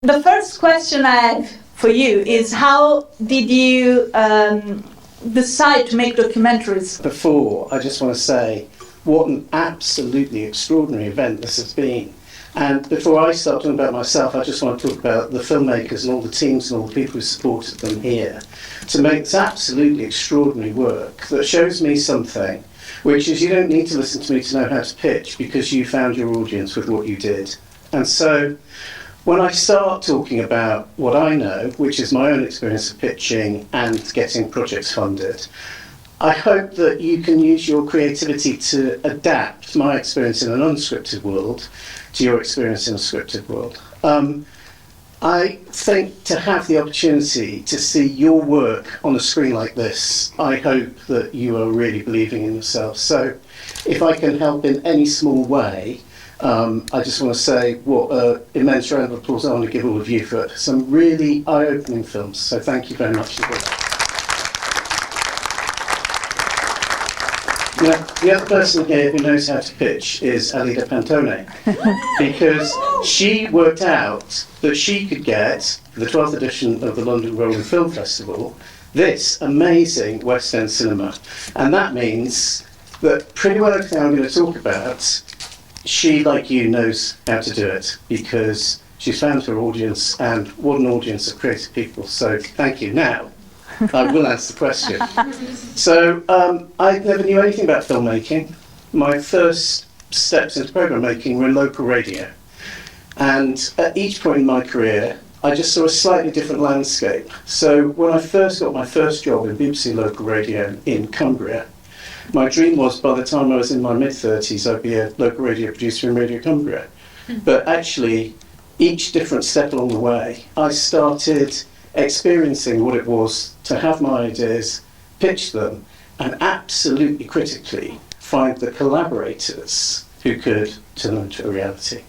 the first question I have for you is, how did you decide to make documentaries? Before, I just want to say what an absolutely extraordinary event this has been. And before I start talking about myself, I just want to talk about the filmmakers and all the teams and all the people who supported them here to make this absolutely extraordinary work that shows me something, which is you don't need to listen to me to know how to pitch, because you found your audience with what you did. And so when I start talking about what I know, which is my own experience of pitching and getting projects funded, I hope that you can use your creativity to adapt my experience in an unscripted world to your experience in a scripted world. I think to have the opportunity to see your work on a screen like this, I hope that you are really believing in yourself. So if I can help in any small way, I just want to say what an immense round of applause I want to give all of you for some really eye-opening films. So thank you very much as well. Now, the other person here who knows how to pitch is Alida Pantone, because she worked out that she could get, for the 12th edition of the London Rolling Film Festival, this amazing West End cinema. And that means that pretty well everything I'm going to talk about, she, like you, knows how to do it, because she's found her audience, and what an audience of creative people. So thank you. Now, I will answer the question. So I never knew anything about filmmaking. My first steps into programme making were in local radio. And at each point in my career, I just saw a slightly different landscape. So when I first got my first job in BBC Local Radio in Cumbria, my dream was by the time I was in my mid-30s, I'd be a local radio producer in Radio Cumbria. But actually, each different step along the way, I started experiencing what it was to have my ideas, pitch them, and absolutely critically find the collaborators who could turn them into a reality.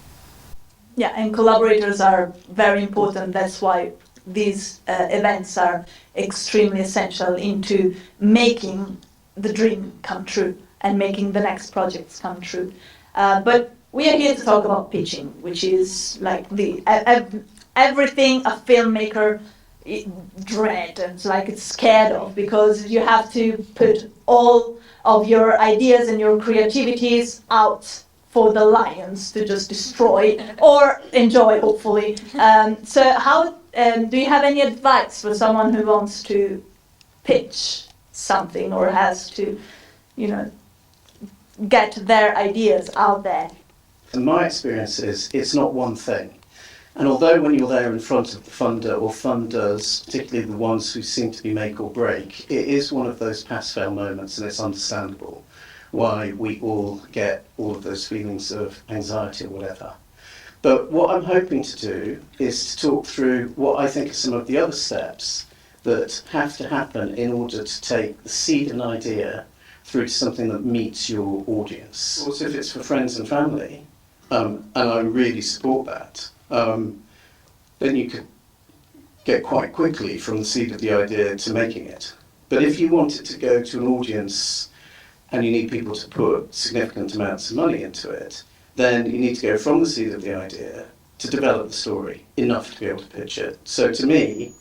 Yeah, and collaborators are very important. That's why these events are extremely essential into making the dream come true and making the next projects come true. But we are here to talk about pitching, which is like the everything a filmmaker dread and it's scared of, because you have to put all of your ideas and your creativities out for the lions to just destroy or enjoy, hopefully. So how do you have any advice for someone who wants to pitch something or has to, get their ideas out there? And my experience is it's not one thing. And although when you're there in front of the funder or funders, particularly the ones who seem to be make or break, it is one of those pass-fail moments, and it's understandable why we all get all of those feelings of anxiety or whatever. But what I'm hoping to do is to talk through what I think are some of the other steps that have to happen in order to take the seed and idea through to something that meets your audience. Also, if it's for friends and family, and I really support that, then you could get quite quickly from the seed of the idea to making it. But if you want it to go to an audience and you need people to put significant amounts of money into it, then you need to go from the seed of the idea to develop the story enough to be able to pitch it. So to me,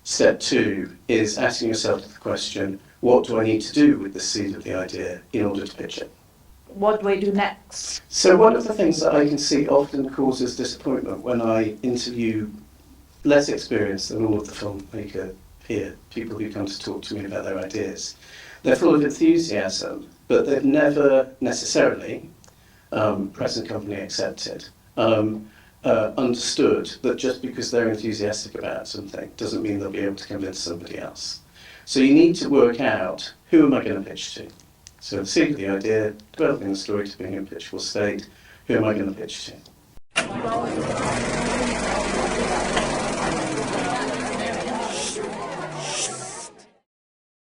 step 2 is asking yourself the question, what do I need to do with the seed of the idea in order to pitch it? What do I do next? So one of the things that I can see often causes disappointment when I interview less experienced than all of the filmmaker here, people who come to talk to me about their ideas. They're full of enthusiasm, but they've never necessarily, present company accepted, understood that just because they're enthusiastic about something doesn't mean they'll be able to convince somebody else. So you need to work out, who am I going to pitch to? So the seed of the idea, developing the story to being a pitchable state, who am I going to pitch to?